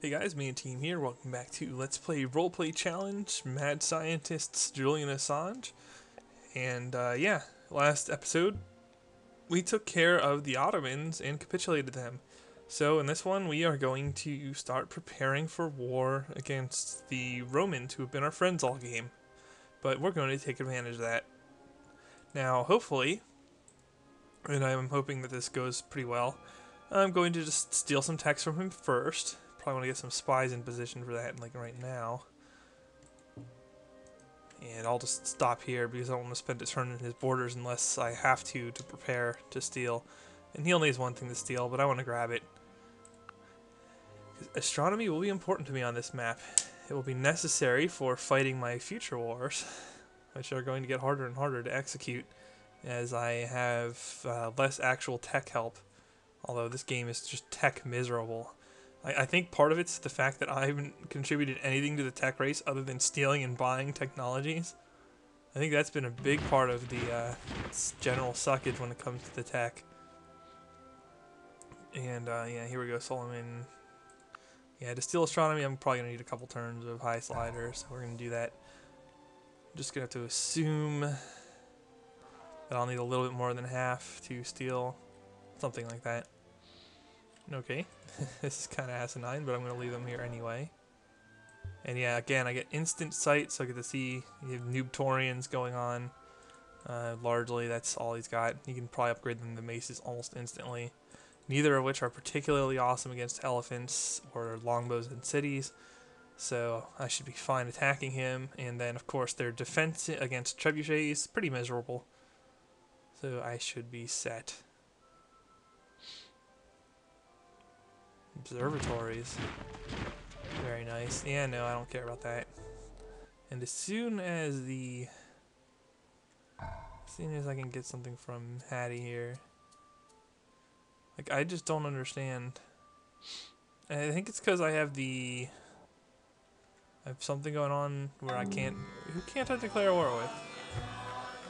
Hey guys, me and team here. Welcome back to Let's Play Roleplay Challenge, Mad Scientist's Julian Assange. And yeah, last episode we took care of the Ottomans and capitulated them. So in this one we are going to start preparing for war against the Romans who have been our friends all game. But we're going to take advantage of that. Now hopefully, and I'm hoping that this goes pretty well, I'm going to just steal some text from him first. Probably want to get some spies in position for that, like right now. And I'll just stop here because I don't want to spend a turn in his borders unless I have to prepare to steal. And he only has one thing to steal, but I want to grab it. Astronomy will be important to me on this map. It will be necessary for fighting my future wars, which are going to get harder and harder to execute as I have less actual tech help. Although this game is just tech miserable. I think part of it's the fact that I haven't contributed anything to the tech race other than stealing and buying technologies. I think that's been a big part of the general suckage when it comes to the tech. And yeah, here we go, Solomon. Yeah, to steal astronomy, I'm probably going to need a couple turns of high sliders, so we're going to do that. I'm just going to have to assume that I'll need a little bit more than half to steal, something like that. Okay, this is kind of asinine, but I'm going to leave them here anyway. And yeah, again, I get instant sight, so I get to see you have Noobtorians going on. Largely, that's all he's got. You can probably upgrade them to maces almost instantly. Neither of which are particularly awesome against elephants or longbows in cities. So I should be fine attacking him. And then, of course, their defense against trebuchets is pretty miserable. So I should be set. Observatories. Very nice. Yeah, no, I don't care about that. And as soon as I can get something from Hattie here. Like, I just don't understand. And I think it's because I have something going on where I can't... Who can't I declare war with?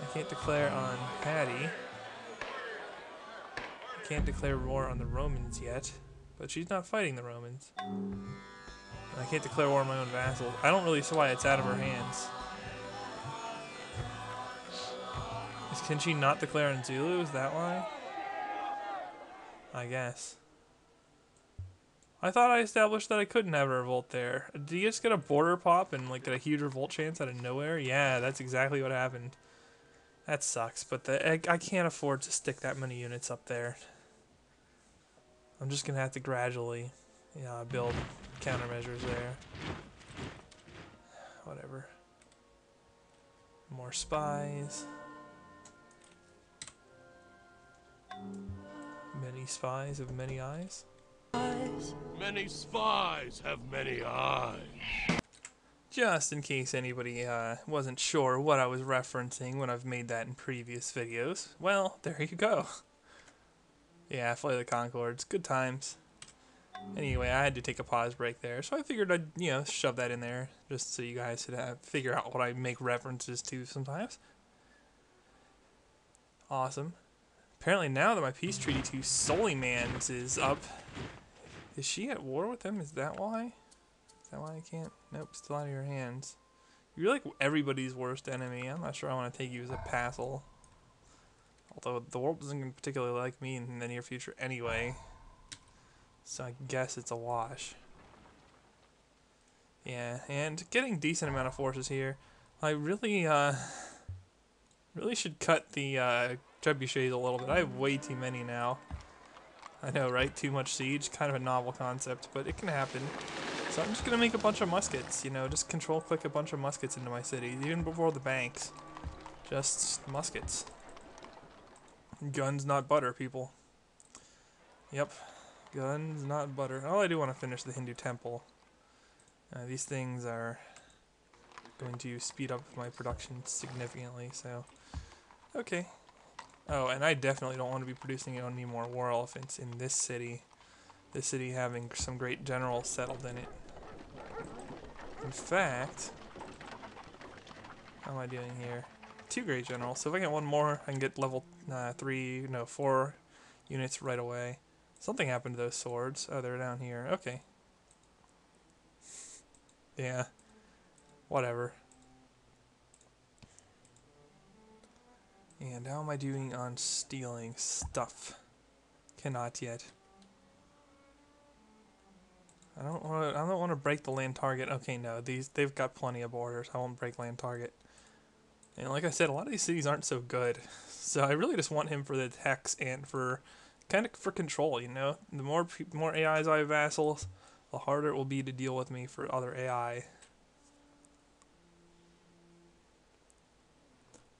I can't declare on Hattie. I can't declare war on the Romans yet. But she's not fighting the Romans. And I can't declare war on my own vassals. I don't really see why it's out of her hands. Can she not declare on Zulu? Is that why? I guess. I thought I established that I couldn't have a revolt there. Do you just get a border pop and like get a huge revolt chance out of nowhere? Yeah, that's exactly what happened. That sucks, but I can't afford to stick that many units up there. I'm just gonna have to gradually, build countermeasures there. Whatever. More spies. Many spies have many eyes. Many spies have many eyes. Just in case anybody wasn't sure what I was referencing when I've made that in previous videos. Well, there you go. Yeah, Flight of the Conchords. Good times. Anyway, I had to take a pause break there, so I figured I'd, shove that in there just so you guys could figure out what I make references to sometimes. Awesome. Apparently now that my peace treaty to Solomans is up, is she at war with them? Is that why? Is that why I can't? Nope, still out of your hands. You're like everybody's worst enemy. I'm not sure I want to take you as a vassal. Although the world isn't going to particularly like me in the near future anyway. So I guess it's a wash. Yeah, and getting decent amount of forces here. I really should cut the trebuchets a little bit. I have way too many now. I know, right? Too much siege. Kind of a novel concept, but it can happen. So I'm just going to make a bunch of muskets, just control-click a bunch of muskets into my cities, even before the banks. Just muskets. Guns, not butter, people. Yep. Guns, not butter. Oh, I do want to finish the Hindu temple. These things are going to speed up my production significantly, so... Okay. Oh, and I definitely don't want to be producing any more war elephants in this city. This city having some great generals settled in it. In fact... How am I doing here? 2 great generals. So if I get one more, I can get level 4 units right away. Something happened to those swords. Oh, they're down here. Okay. Yeah. Whatever. And how am I doing on stealing stuff? Cannot yet. I don't want to break the land target. Okay, no, they've got plenty of borders. I won't break land target. And like I said, a lot of these cities aren't so good. So I really just want him for the tax and for kind of for control, you know? The more AIs I have vassals, the harder it will be to deal with me for other AI.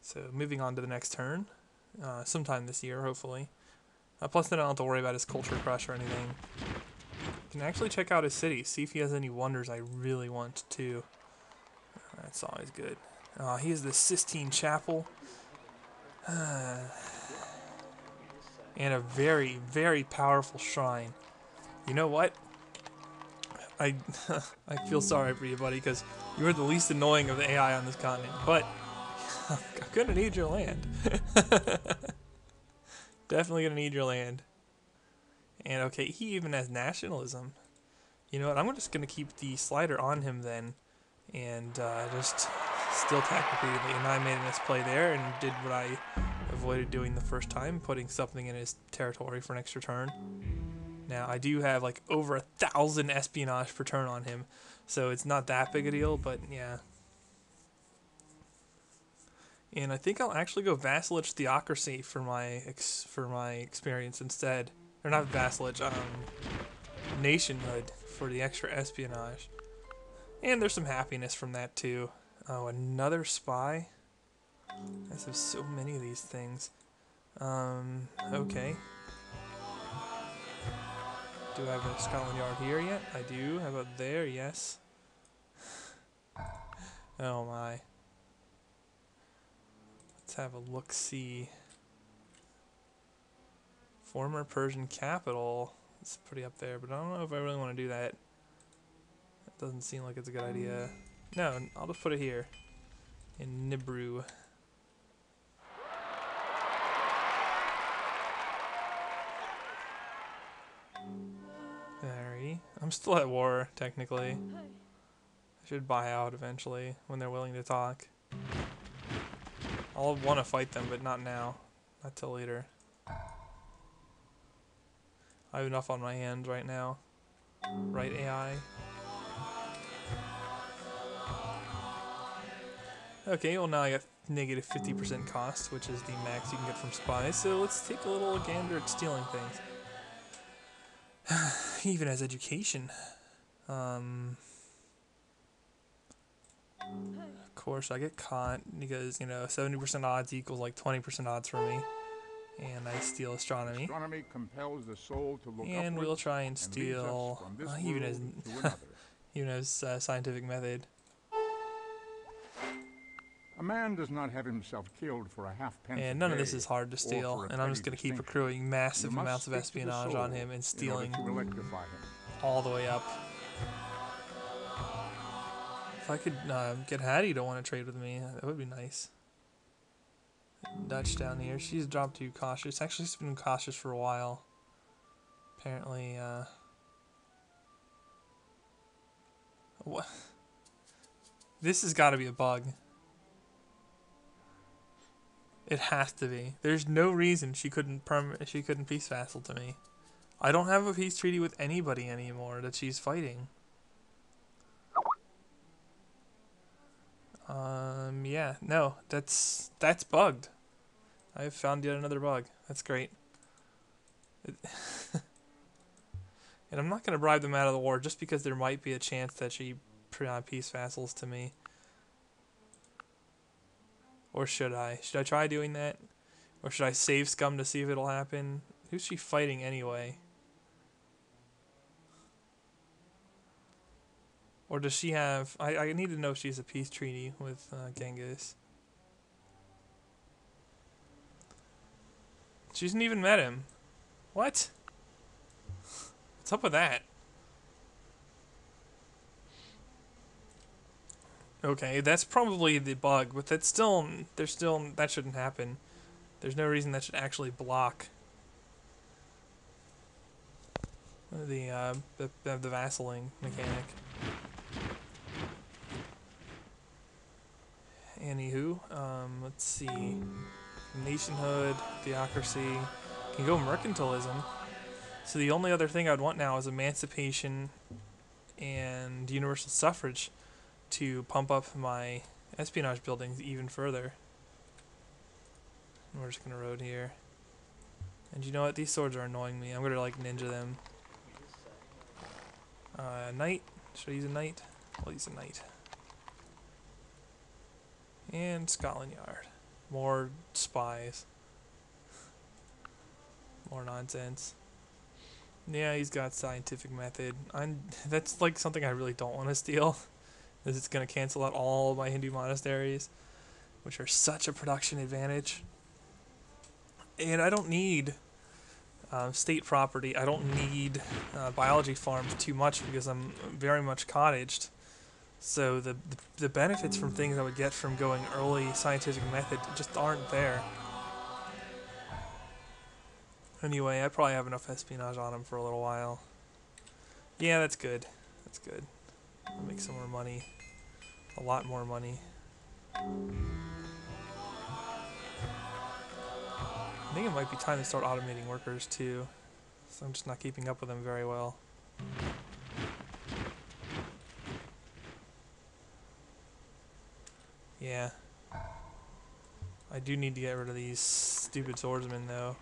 So moving on to the next turn, sometime this year, hopefully. Plus then I don't have to worry about his culture crush or anything. Can actually check out his city, see if he has any wonders I really want to. That's always good. He has the Sistine Chapel. And a very, very powerful shrine. You know what? I I feel sorry for you, buddy, because you are the least annoying of the AI on this continent. But I'm gonna need your land. Definitely gonna need your land. And okay, he even has nationalism. You know what? I'm just gonna keep the slider on him then, and just still attack repeatedly. And I made a misplay there and did what I avoided doing the first time, putting something in his territory for an extra turn. Now I do have like over 1,000 espionage per turn on him, so it's not that big a deal. But yeah. And I think I'll actually go vassalage theocracy for my experience instead, or not vassalage, nationhood for the extra espionage. And there's some happiness from that too. Oh, another spy? I just have so many of these things. Okay. Do I have a Scotland Yard here yet? I do. How about there? Yes. Oh my. Let's have a look-see. Former Persian capital. It's pretty up there, but I don't know if I really want to do that. It doesn't seem like it's a good idea. No, I'll just put it here. In Nibru. Alrighty. I'm still at war, technically. I should buy out eventually, when they're willing to talk. I'll want to fight them, but not now. Not till later. I have enough on my hands right now. Right, AI? Okay, well now I got negative 50% cost, which is the max you can get from spies, so let's take a little gander at stealing things. He even has education. Of course, I get caught because, you know, 70% odds equals like 20% odds for me. And I steal astronomy. Astronomy compels the soul to look and upward we'll try and and steal. leads us from this Even world as to another. even as scientific method. A man does not have himself killed for a halfpence. And none of this is hard to steal. And I'm just going to keep accruing massive amounts of espionage on him and stealing all the way up. If I could get Hattie to want to trade with me, that would be nice. Dutch down here. She's dropped too cautious. Actually, she's been cautious for a while. Apparently, what? This has got to be a bug. It has to be. There's no reason she couldn't peace vassal to me. I don't have a peace treaty with anybody anymore that she's fighting. Yeah, no, that's bugged. I've found yet another bug. That's great. And I'm not going to bribe them out of the war just because there might be a chance that she peace vassals to me. Or should I? Should I try doing that? Or should I save scum to see if it'll happen? Who's she fighting anyway? Or does she have... I need to know if she has a peace treaty with Genghis. She hasn't even met him. What? What's up with that? Okay, that's probably the bug, but that shouldn't happen. There's no reason that should actually block the vassaling mechanic. Anywho, let's see. Nationhood, theocracy. Can go mercantilism. So the only other thing I'd want now is emancipation and universal suffrage to pump up my espionage buildings even further. And we're just gonna road here. And you know what? These swords are annoying me. I'm gonna like ninja them. Knight. Should I use a knight? I'll use a knight. And Scotland Yard. More spies. More nonsense. Yeah, he's got scientific method. That's like something I really don't want to steal. Is it's gonna cancel out all my Hindu monasteries, which are such a production advantage. And I don't need state property. I don't need biology farms too much because I'm very much cottaged. So the benefits from things I would get from going early scientific method just aren't there. Anyway, I probably have enough espionage on him for a little while. Yeah, that's good. That's good. I'll make some more money. A lot more money. I think it might be time to start automating workers too. So I'm just not keeping up with them very well. Yeah. I do need to get rid of these stupid swordsmen though.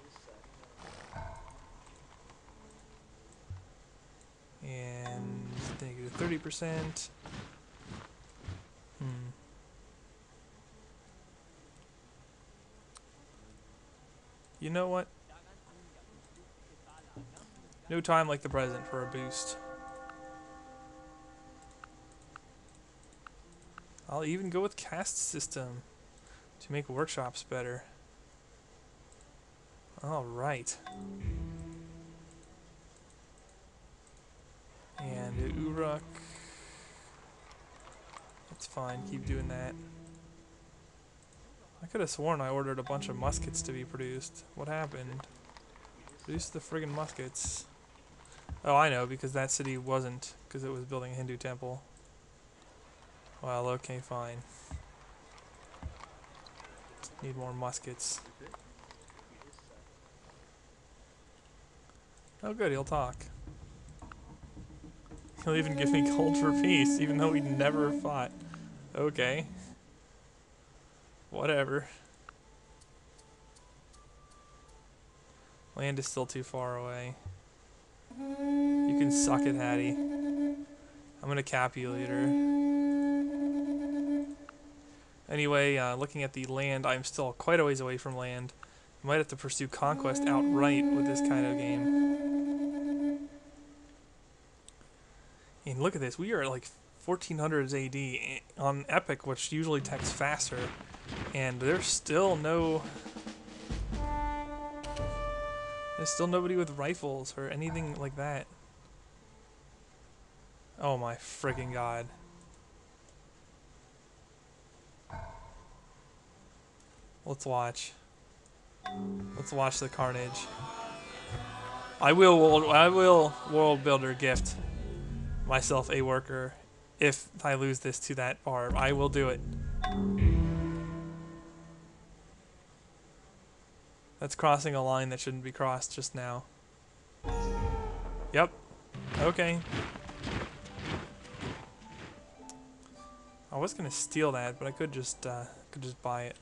And negative 30%. You know what? No time like the present for a boost. I'll even go with caste system to make workshops better. Alright. And Uruk. That's fine, keep doing that. I could have sworn I ordered a bunch of muskets to be produced. What happened? Produce the friggin' muskets. Oh, I know, because that city wasn't, because it was building a Hindu temple. Well, okay, fine. Need more muskets. Oh good, he'll talk. He'll even give me gold for peace, even though we never fought. Okay. Whatever. Land is still too far away. You can suck it, Hattie. I'm gonna cap you later. Anyway, looking at the land, I'm still quite a ways away from land. I might have to pursue conquest outright with this kind of game. And look at this, we are like 1400s AD on Epic, which usually texts faster, and there's still nobody with rifles or anything like that. Oh my friggin' god. Let's watch. Let's watch the carnage. I will world builder gift myself a worker if I lose this to that barb. I will do it. That's crossing a line that shouldn't be crossed just now. Yep. Okay. I was gonna steal that, but I could just buy it.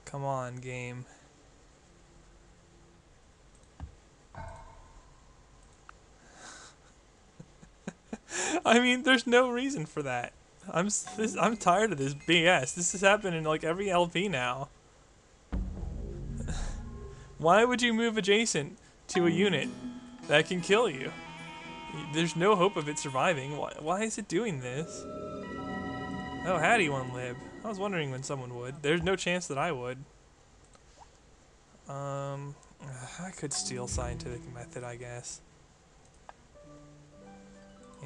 Come on, game. I mean, there's no reason for that. I'm tired of this BS. This has happened in like every LP now. Why would you move adjacent to a unit that can kill you? There's no hope of it surviving. Why is it doing this? Oh, Hattie won lib. I was wondering when someone would. There's no chance that I would. I could steal scientific method, I guess.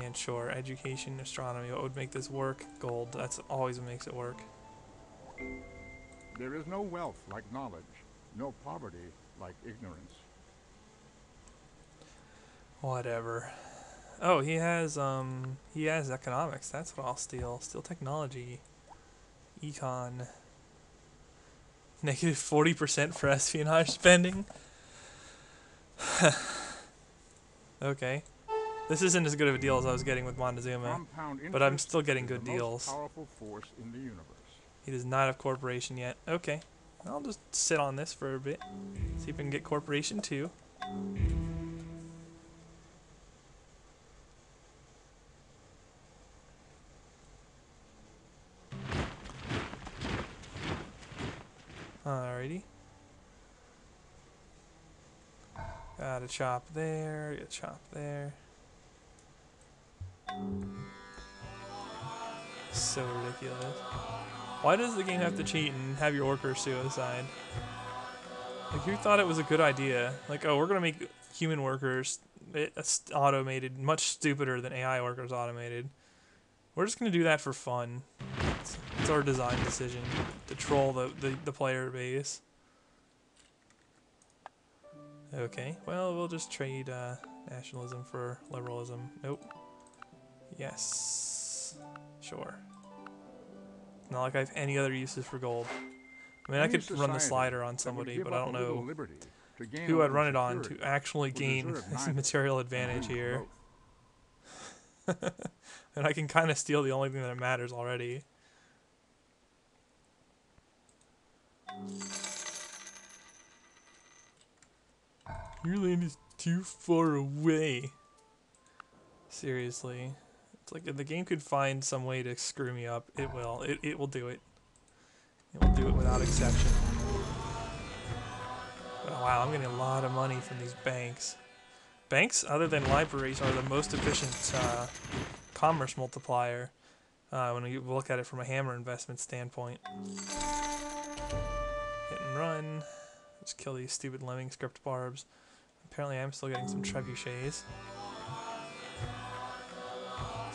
And sure, education, astronomy, what would make this work? Gold. That's always what makes it work. There is no wealth like knowledge, no poverty like ignorance. Whatever. Oh, he has economics. That's what I'll steal. Steal technology. Econ. Negative 40% for espionage spending. Okay. This isn't as good of a deal as I was getting with Montezuma, but I'm still getting good deals. Powerful force in the universe. He does not have corporation yet. Okay. I'll just sit on this for a bit. See if I can get corporation too. Alrighty. Got a chop there, got a chop there. So ridiculous. Why does the game have to cheat and have your workers suicide? Like, who thought it was a good idea? Like, oh, we're gonna make human workers automated, much stupider than AI workers automated. We're just gonna do that for fun. It's our design decision to troll the player base. Okay, well, we'll just trade nationalism for liberalism. Nope. Yes. Sure. Not like I have any other uses for gold. I mean, I could run the slider on somebody, but I don't know who I'd run it on to actually gain material advantage here. And I can kind of steal the only thing that matters already. Your land is too far away. Seriously. It's like if the game could find some way to screw me up, it will. It will do it. It will do it without exception. Oh, wow, I'm getting a lot of money from these banks. Banks, other than libraries, are the most efficient commerce multiplier when you look at it from a hammer investment standpoint. Hit and run. Just kill these stupid lemming script barbs. Apparently I'm still getting some trebuchets.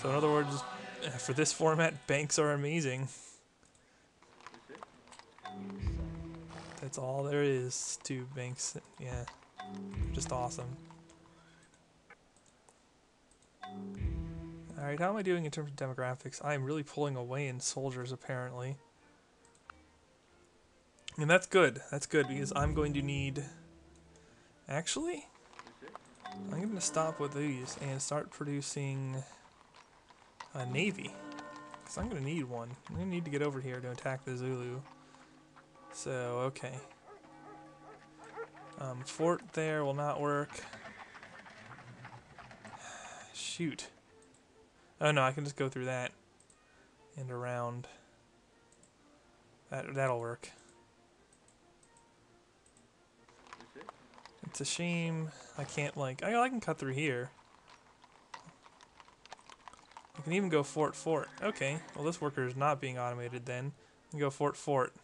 So in other words, for this format, banks are amazing. That's all there is to banks. Yeah, just awesome. Alright, how am I doing in terms of demographics? I am really pulling away in soldiers, apparently. And that's good. That's good, because I'm going to need... Actually, I'm going to stop with these and start producing a navy. Because I'm going to need one. I'm going to need to get over here to attack the Zulu. So, okay. Fort there will not work. Shoot. Oh no, I can just go through that and around. That'll work. It's a shame I can't, like, I can cut through here. I can even go fort. Okay, well this worker is not being automated then. I can go fort.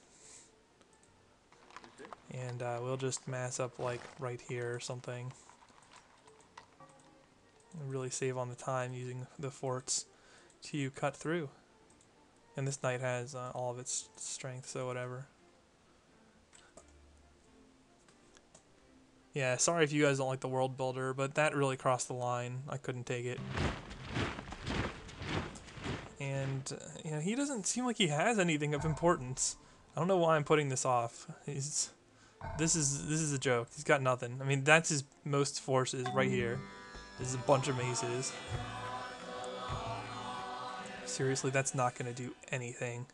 And we'll just mass up like right here or something. And really save on the time using the forts to cut through. And this knight has all of its strength, so whatever. Yeah, sorry if you guys don't like the world builder, but that really crossed the line. I couldn't take it. And you know, he doesn't seem like he has anything of importance. I don't know why I'm putting this off. This is a joke. He's got nothing. I mean, that's his most forces right here. This is a bunch of maces. Seriously, that's not going to do anything.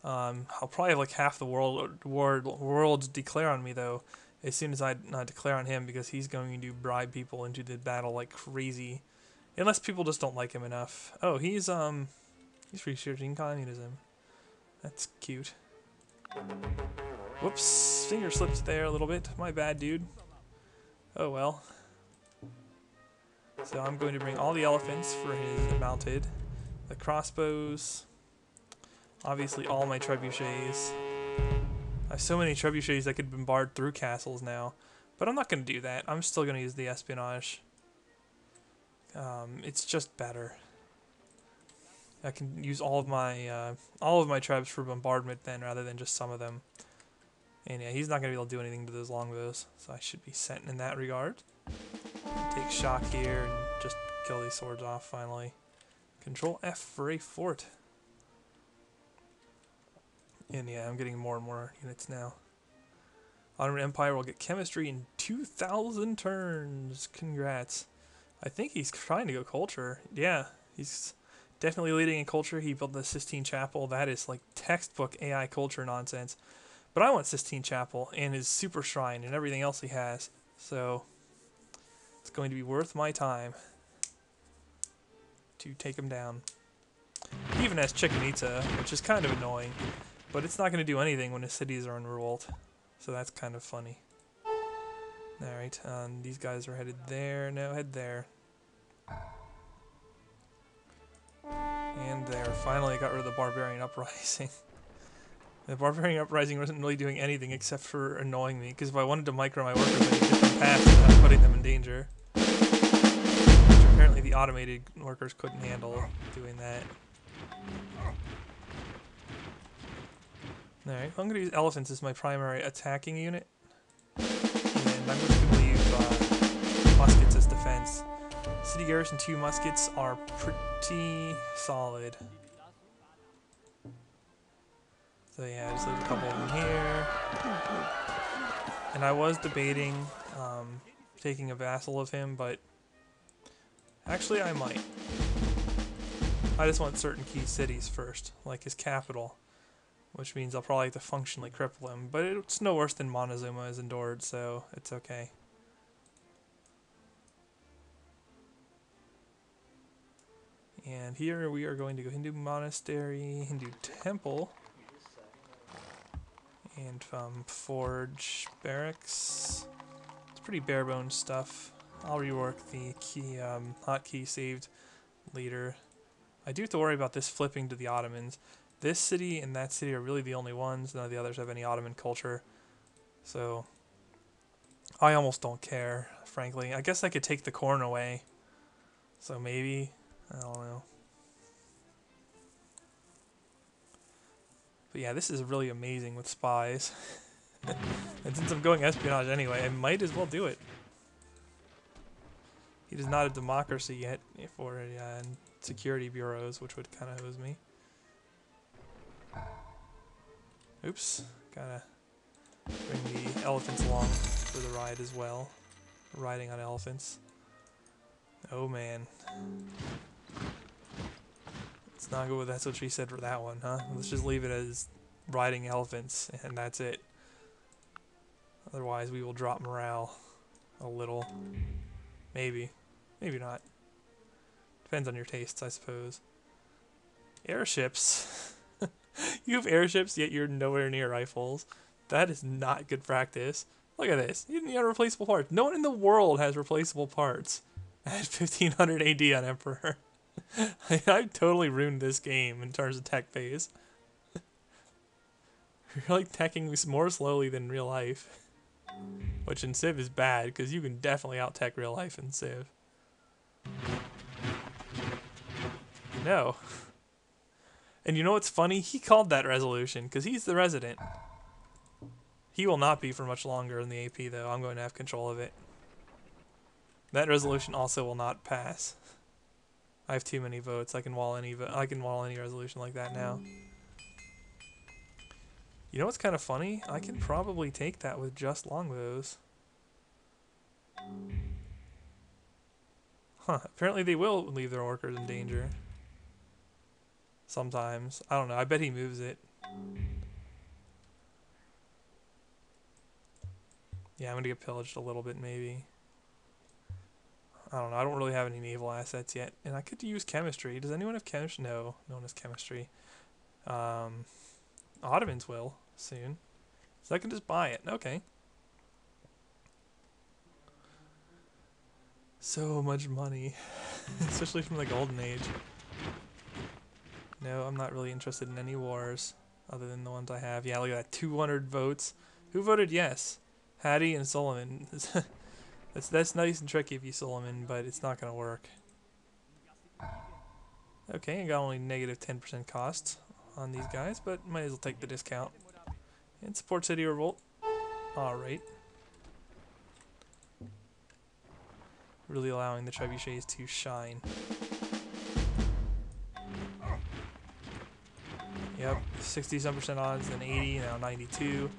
I'll probably have like half the world declare on me though, as soon as I declare on him, because he's going to bribe people into the battle like crazy, unless people just don't like him enough. Oh, he's researching communism. That's cute. Whoops, finger slipped there a little bit. My bad, dude. Oh well. So I'm going to bring all the elephants for his mounted, the crossbows, obviously all my trebuchets. I have so many trebuchets that could bombard through castles now, but I'm not going to do that. I'm still going to use the espionage. It's just better. I can use all of my trebs for bombardment then, rather than just some of them. And yeah, he's not going to be able to do anything to those longbows, so I should be set in that regard. Take shock here and just kill these swords off finally. Control F for a fort. And yeah, I'm getting more and more units now. Ottoman Empire will get chemistry in 2,000 turns. Congrats. I think he's trying to go culture. Yeah, he's definitely leading in culture. He built the Sistine Chapel. That is like textbook AI culture nonsense. But I want Sistine Chapel and his super shrine and everything else he has. So it's going to be worth my time to take him down. He even has Chichen Itza, which is kind of annoying. But it's not going to do anything when his cities are in revolt. So that's kind of funny. Alright, these guys are headed there. No, head there. And there. Finally got rid of the Barbarian Uprising. The Barbarian Uprising wasn't really doing anything except for annoying me. Because if I wanted to micro my workers, I could get them past without putting them in danger. Which apparently the automated workers couldn't handle doing that. Alright, I'm going to use elephants as my primary attacking unit. And I'm just going to leave muskets as defense. City garrison 2 muskets are pretty solid. So yeah, just leave a couple of them here. And I was debating taking a vassal of him, but actually I might. I just want certain key cities first, like his capital. Which means I'll probably have to functionally cripple him. But it's no worse than Montezuma has endured, so it's okay. And here we are going to go Hindu Monastery, Hindu Temple, and Forge Barracks. It's pretty bare bones stuff. I'll rework the key, hotkey saved later. I do have to worry about this flipping to the Ottomans. This city and that city are really the only ones. None of the others have any Ottoman culture. So, I almost don't care, frankly. I guess I could take the corn away. So maybe, I don't know. But yeah, this is really amazing with spies. And since I'm going espionage anyway, I might as well do it. He is not a democracy yet for security bureaus, which would kind of hose me. Oops, gotta bring the elephants along for the ride as well. Riding on elephants. Oh man. Let's not go with that's what she said for that one, huh? Let's just leave it as riding elephants, and that's it. Otherwise we will drop morale a little. Maybe. Maybe not. Depends on your tastes, I suppose. Airships. You have airships, yet you're nowhere near rifles. That is not good practice. Look at this. You have replaceable parts. No one in the world has replaceable parts at 1500 AD on Emperor. I've totally ruined this game in terms of tech phase. You're like teching more slowly than real life. Which in Civ is bad, because you can definitely out-tech real life in Civ. No. And you know what's funny? He called that resolution, because he's the resident. He will not be for much longer in the AP, though. I'm going to have control of it. That resolution also will not pass. I have too many votes. I can wall any resolution like that now. You know what's kind of funny? I can probably take that with just longbows. Huh. Apparently they will leave their workers in danger. Sometimes. I don't know. I bet he moves it. Yeah, I'm going to get pillaged a little bit, maybe. I don't know. I don't really have any naval assets yet. And I could use chemistry. Does anyone have chemistry? No. No one has chemistry. Ottomans will soon. So I can just buy it. Okay. So much money. Especially from the Golden Age. No, I'm not really interested in any wars other than the ones I have. Yeah, look at that. 200 votes. Who voted yes? Hattie and Solomon. That's nice and tricky of you, Solomon, but it's not going to work. Okay, I got only negative 10% costs on these guys, but might as well take the discount. And support City Revolt. Alright. really allowing the trebuchets to shine. Yep, 60-some% odds, then 80, now 92.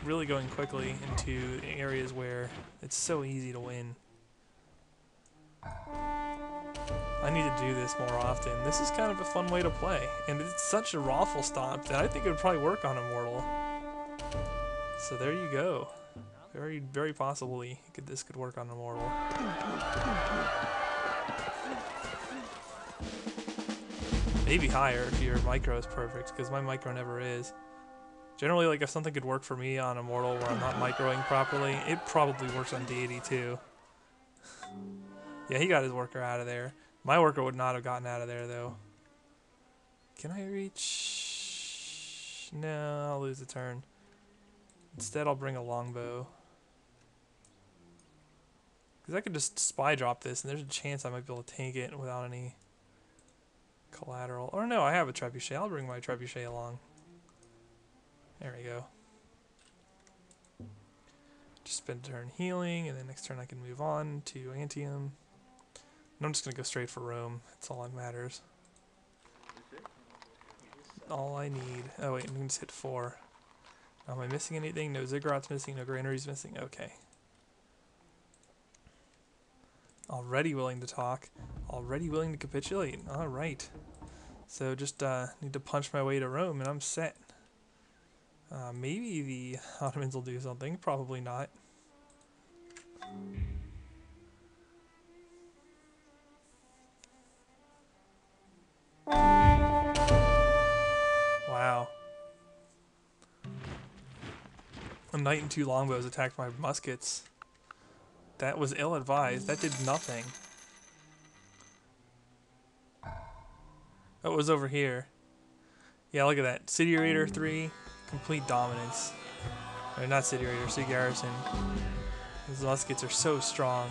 Really going quickly into areas where it's so easy to win. I need to do this more often. This is kind of a fun way to play, and it's such a raffle stop that I think it would probably work on Immortal. So there you go. Very, very possibly this could work on Immortal. Maybe higher if your micro is perfect, because my micro never is. Generally, like if something could work for me on Immortal where I'm not microing properly, it probably works on deity too. Yeah, he got his worker out of there. My worker would not have gotten out of there though. Can I reach? No, I'll lose the turn. Instead, I'll bring a longbow. Because I could just spy drop this, and there's a chance I might be able to tank it without any collateral. Or no, I have a trebuchet. I'll bring my trebuchet along. There we go. Just spend a turn healing, and then next turn I can move on to Antium. And I'm just going to go straight for Rome. That's all that matters. All I need. Oh wait, I can just hit 4. Am I missing anything? No Ziggurats missing, no granaries missing. Okay. Already willing to talk. Already willing to capitulate. Alright. So just need to punch my way to Rome and I'm set. Maybe the Ottomans will do something. Probably not. Wow. A knight and 2 longbows attacked my muskets. That was ill-advised. That did nothing. Oh, it was over here. Yeah, look at that. City Raider 3, complete dominance. Or not City Raider, City Garrison. These muskets are so strong.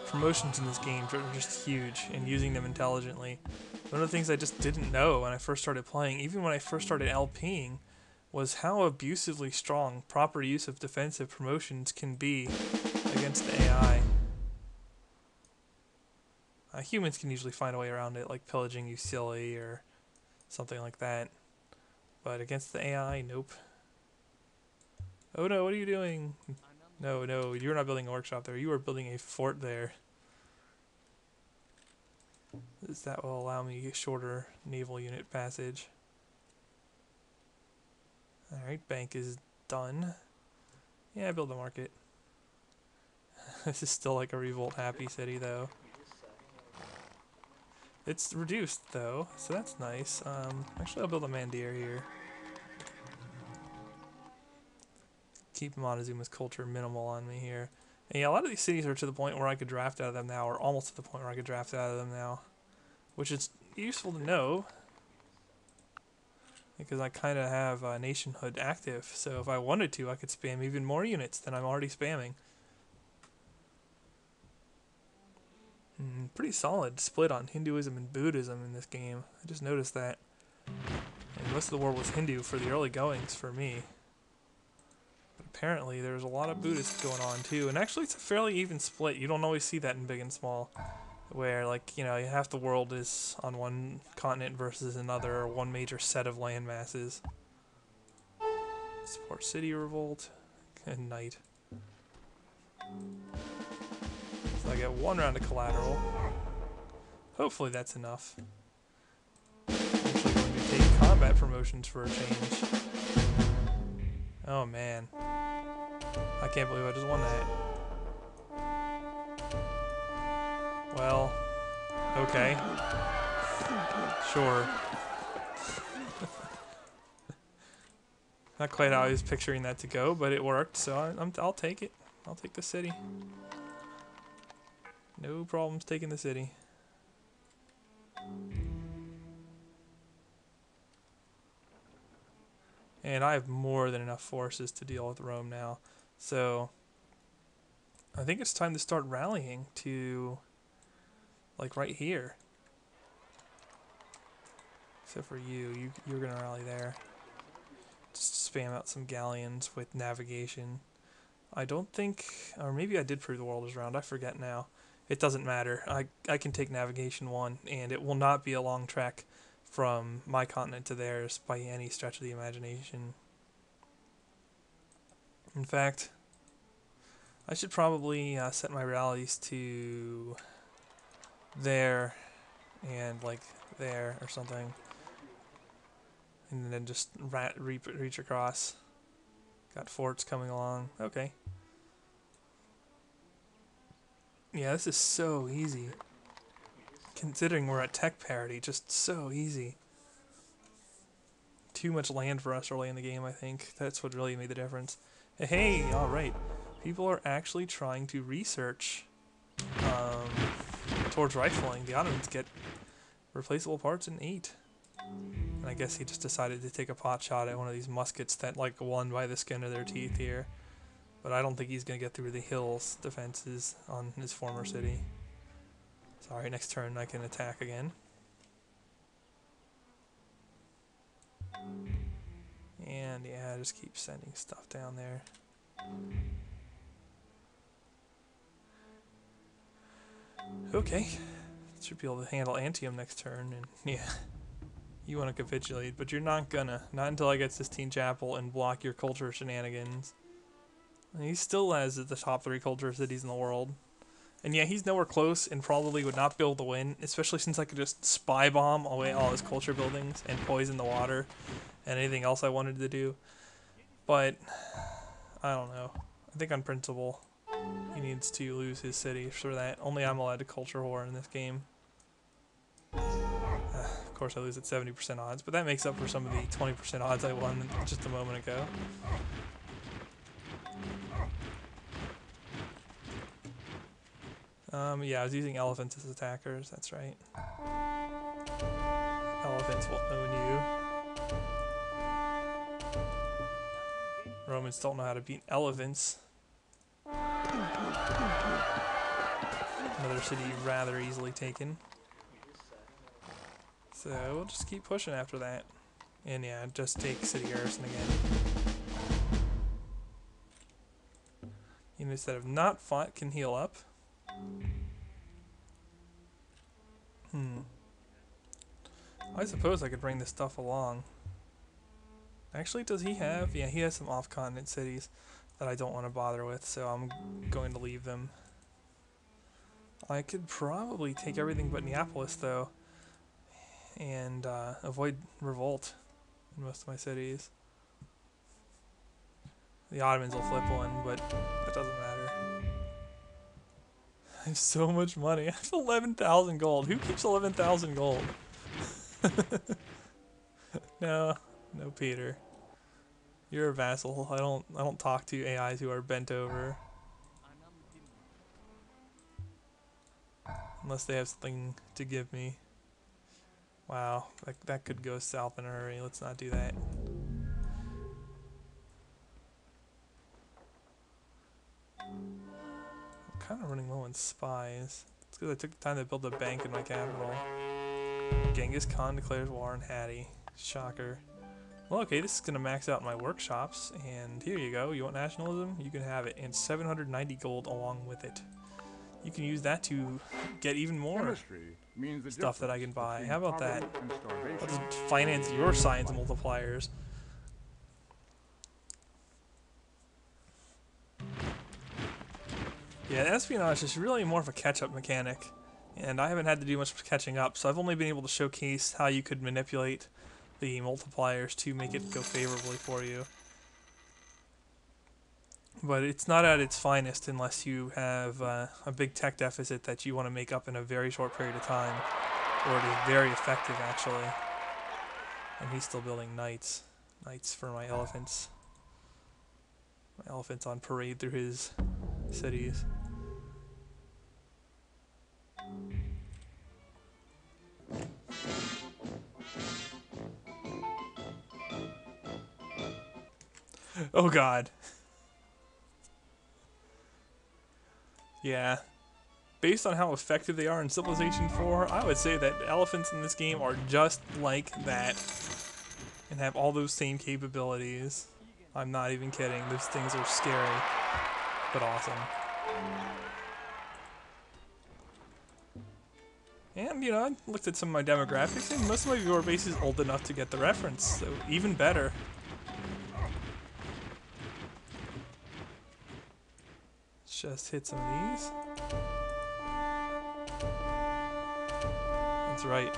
Promotions in this game are just huge, and using them intelligently. One of the things I just didn't know when I first started playing, even when I first started LPing, was how abusively strong proper use of defensive promotions can be against the AI. Humans can usually find a way around it, like pillaging you silly or something like that. But against the AI, nope. Oh no, what are you doing? No, no, you're not building a workshop there. You are building a fort there. That will allow me a shorter naval unit passage. Alright, bank is done. Yeah, build a market. This is still like a revolt happy city though. It's reduced though, so that's nice. Actually I'll build a Mandir here. Keep Montezuma's culture minimal on me here. And yeah, a lot of these cities are to the point where I could draft out of them now, or almost to the point where I could draft out of them now. Which is useful to know, because I kind of have nationhood active, so if I wanted to, I could spam even more units than I'm already spamming. Pretty solid split on Hinduism and Buddhism in this game. I just noticed that. And most of the world was Hindu for the early goings for me. But apparently there's a lot of Buddhist going on too, and actually it's a fairly even split. You don't always see that in big and small, where like, you know, half the world is on one continent versus another, or one major set of land masses. Support city revolt and knight. So I get 1 round of collateral. Hopefully that's enough. I'm actually going to take combat promotions for a change. Oh man. I can't believe I just won that. Well, okay. Sure. Not quite how I was picturing that to go, but it worked, so I'll take it. I'll take the city. No problems taking the city. And I have more than enough forces to deal with Rome now. So I think it's time to start rallying to, like, right here. Except for you're gonna rally there. Just spam out some galleons with navigation. I don't think, or maybe I did prove the world is round, I forget now. it doesn't matter. I can take navigation 1, and it will not be a long trek from my continent to theirs by any stretch of the imagination. In fact, I should probably set my rallies to there and like there or something, and then just reach across. Got forts coming along. Okay. Yeah, this is so easy. Considering we're at tech parity, just so easy. Too much land for us early in the game, I think. That's what really made the difference. Hey, alright. People are actually trying to research towards rifling. The Ottomans get replaceable parts in 8. And I guess he just decided to take a pot shot at one of these muskets that like won by the skin of their teeth here. But I don't think he's going to get through the hills defenses on his former city. Sorry, next turn I can attack again. And yeah, just keep sending stuff down there. Okay. Should be able to handle Antium next turn, and yeah. You want to capitulate, but you're not gonna. Not until I get Sistine Chapel and block your culture shenanigans. And he still has the top 3 culture cities in the world. And yeah, he's nowhere close and probably would not be able to win, especially since I could just spy bomb away all his culture buildings and poison the water and anything else I wanted to do. But, I don't know. I think on principle, he needs to lose his city for that. Only I'm allowed to culture war in this game. Of course I lose at 70% odds, but that makes up for some of the 20% odds I won just a moment ago. Yeah, I was using elephants as attackers, that's right. Elephants will own you. Romans don't know how to beat elephants. Another city rather easily taken. So we'll just keep pushing after that. And yeah, just take city garrison again. Units that have not fought can heal up. I suppose I could bring this stuff along. Actually, does he have? Yeah, he has some off-continent cities that I don't want to bother with, so I'm going to leave them. I could probably take everything but Neapolis, though, and avoid revolt in most of my cities. The Ottomans will flip one, but that doesn't matter. I have so much money. I have 11,000 gold. Who keeps 11,000 gold? No, Peter. You're a vassal. I don't talk to AIs who are bent over. Unless they have something to give me. Wow, that could go south in a hurry. Let's not do that. I'm kind of running low on spies. It's because I took the time to build a bank in my capital. Genghis Khan declares war on Hattie. Shocker. Well, okay, this is going to max out my workshops, and here you go. You want nationalism? You can have it, and 790 gold along with it. You can use that to get even more stuff that I can buy. How about that? I'll just finance your science multipliers. Yeah, espionage is really more of a catch-up mechanic, and I haven't had to do much catching up, so I've only been able to showcase how you could manipulate the multipliers to make it go favorably for you. But it's not at its finest unless you have a big tech deficit that you want to make up in a very short period of time, or it is very effective actually. And he's still building knights for my elephants. My elephants on parade through his cities. Oh god. Yeah. Based on how effective they are in Civilization 4, I would say that elephants in this game are just like that. And have all those same capabilities. I'm not even kidding. Those things are scary, but awesome. And, you know, I looked at some of my demographics, and most of my viewer base is old enough to get the reference, so even better. Let's just hit some of these. That's right.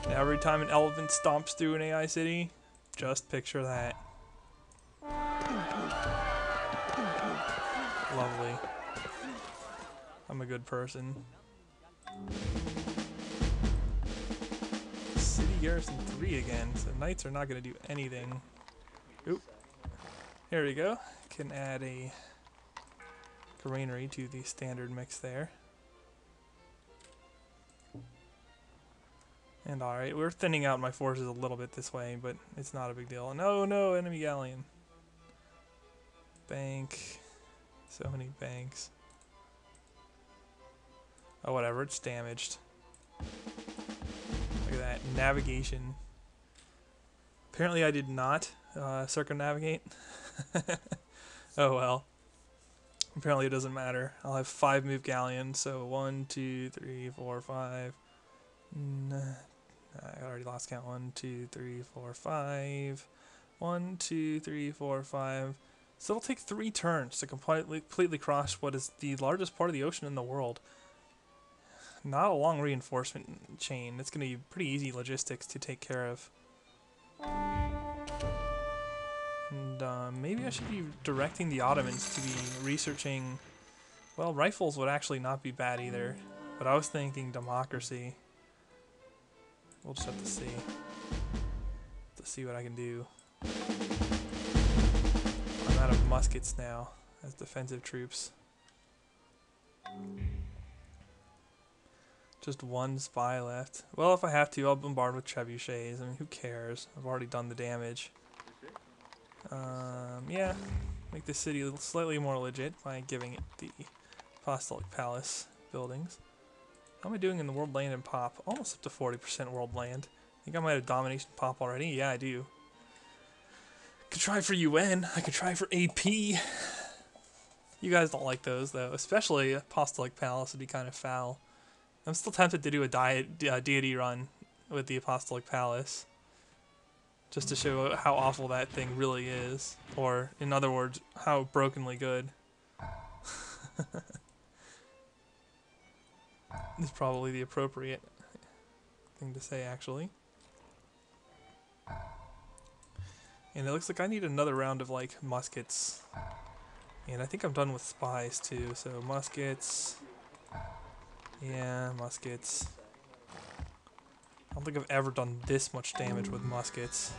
Now every time an elephant stomps through an AI city, just picture that. Lovely. I'm a good person. City Garrison 3 again, so knights are not going to do anything. Oop. Here we go. Can add a granary to the standard mix there. And alright, we're thinning out my forces a little bit this way, but it's not a big deal. No, no, enemy galleon. Bank. So many banks. Oh, whatever, it's damaged. Look at that. Navigation. Apparently I did not circumnavigate. Oh well. Apparently it doesn't matter. I'll have 5 move galleons, so 1, 2, 3, 4, 5. I already lost count. 1, 2, 3, 4, 5. 1, 2, 3, 4, 5. So it'll take 3 turns to completely cross what is the largest part of the ocean in the world. Not a long reinforcement chain. It's going to be pretty easy logistics to take care of. And maybe I should be directing the Ottomans to be researching... Well, rifles would actually not be bad either. But I was thinking democracy. We'll just have to see. To see what I can do. I'm out of muskets now as defensive troops. Just 1 spy left. Well, if I have to, I'll bombard with trebuchets. I mean, who cares? I've already done the damage. Yeah. Make the city slightly more legit by giving it the Apostolic Palace buildings. How am I doing in the world land and pop? Almost up to 40% world land. Think I might have domination pop already? Yeah, I do. Could try for UN. I could try for AP. You guys don't like those, though. Especially Apostolic Palace would be kind of foul. I'm still tempted to do a deity run with the Apostolic Palace. Just to show how awful that thing really is. Or, in other words, how brokenly good. It's probably the appropriate thing to say, actually. And it looks like I need another round of, like, muskets. And I think I'm done with spies, too. So, muskets. Yeah, muskets. I don't think I've ever done this much damage with muskets.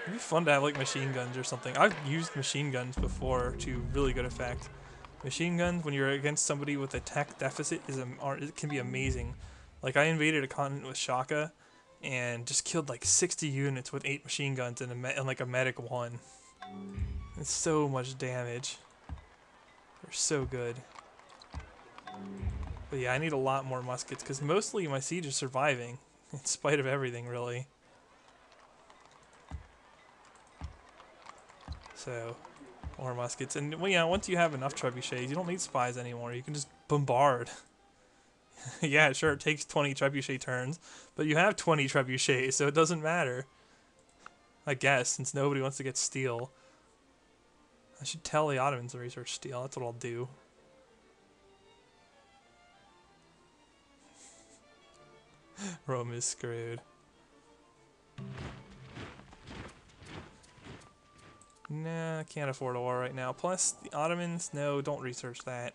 It'd be fun to have, like, machine guns or something. I've used machine guns before to really good effect. Machine guns, when you're against somebody with a tech deficit, it can be amazing. Like, I invaded a continent with Shaka and just killed like 60 units with 8 machine guns and like a medic 1. It's so much damage. They're so good. But yeah, I need a lot more muskets because mostly my siege is surviving, in spite of everything, really. So, more muskets. And well, yeah, once you have enough trebuchets, you don't need spies anymore. You can just bombard. Yeah, sure, it takes 20 trebuchet turns, but you have 20 trebuchets, so it doesn't matter. I guess, since nobody wants to get steel. I should tell the Ottomans to research steel. That's what I'll do. Rome is screwed. Nah, I can't afford a war right now. Plus, the Ottomans, no, don't research that.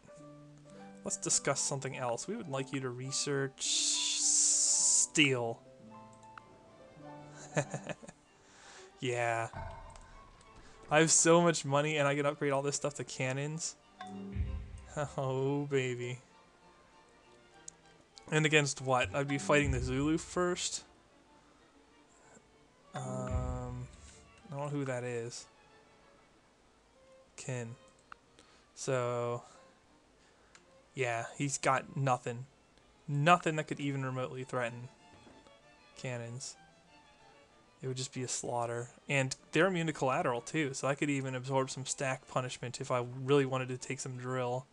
Let's discuss something else. We would like you to research steel. Yeah. I have so much money and I can upgrade all this stuff to cannons. Oh, baby. And against what? I'd be fighting the Zulu first. I don't know who that is. Kin. So, yeah, he's got nothing. Nothing that could even remotely threaten cannons. it would just be a slaughter. And they're immune to collateral too, so I could even absorb some stack punishment if I really wanted to take some drill.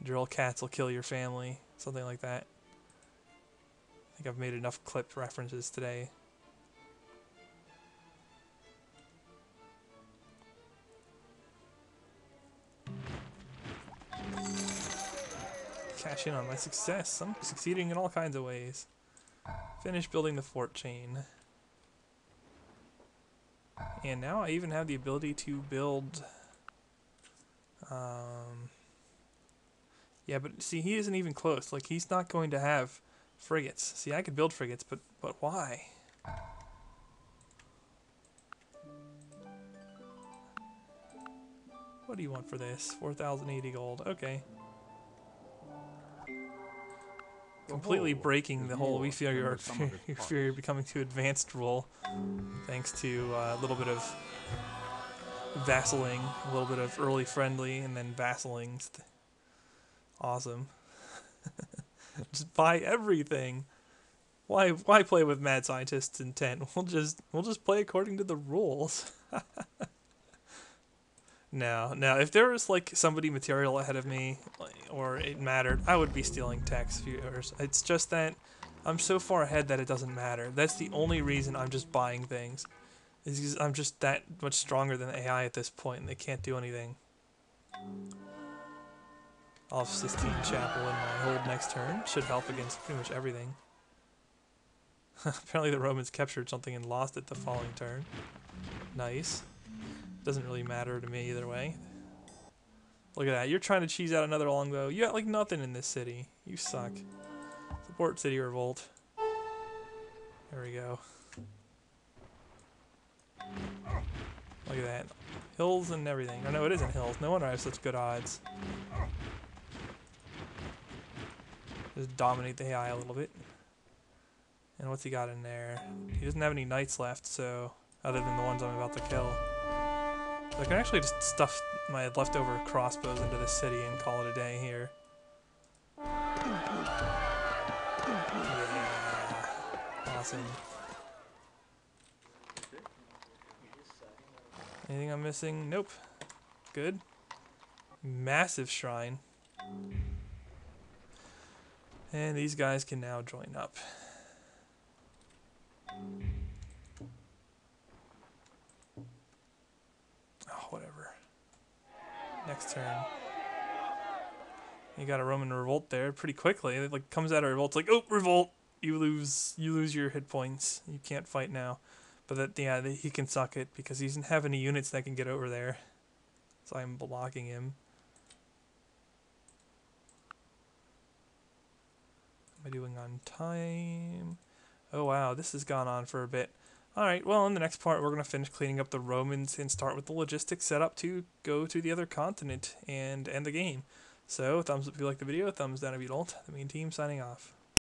Drill cats will kill your family, something like that. I think I've made enough clip references today. Cash in on my success. I'm succeeding in all kinds of ways. Finish building the fort chain. And now I even have the ability to build... yeah, but see, he isn't even close. Like, he's not going to have frigates. See, I could build frigates, but why? What do you want for this? 4,080 gold. Okay. Completely breaking the whole we fear you're becoming too advanced rule, thanks to a little bit of vassling, a little bit of early friendly, and then vassling. Awesome. Just buy everything. Why play with mad scientist's intent? We'll just play according to the rules. No, if there was like somebody material ahead of me, or it mattered, I would be stealing tax viewers. It's just that I'm so far ahead that it doesn't matter. That's the only reason I'm just buying things. Is because I'm just that much stronger than AI at this point, and they can't do anything. I'll have Sistine Chapel in my hold next turn. Should help against pretty much everything. Apparently the Romans captured something and lost it the following turn. Nice. Doesn't really matter to me either way. Look at that. You're trying to cheese out another longbow. You got like nothing in this city. You suck. Support city revolt. There we go. Look at that. Hills and everything. Oh no, it isn't hills. No wonder I have such good odds. Just dominate the AI a little bit. And what's he got in there? He doesn't have any knights left, so other than the ones I'm about to kill. So I can actually just stuff my leftover crossbows into this city and call it a day here. Yeah. Awesome. Anything I'm missing? Nope. Good. Massive shrine. And these guys can now join up. Oh, whatever. Next turn. You got a Roman revolt there pretty quickly. It like comes out of revolt, it's like, oh, revolt! You lose your hit points. You can't fight now. But that, yeah, he can suck it because he doesn't have any units that can get over there. So I'm blocking him. Am I doing on time? Oh wow, this has gone on for a bit. Alright, well in the next part we're going to finish cleaning up the Romans and start with the logistics setup to go to the other continent and end the game. So, thumbs up if you like the video, thumbs down if you don't. The main team signing off.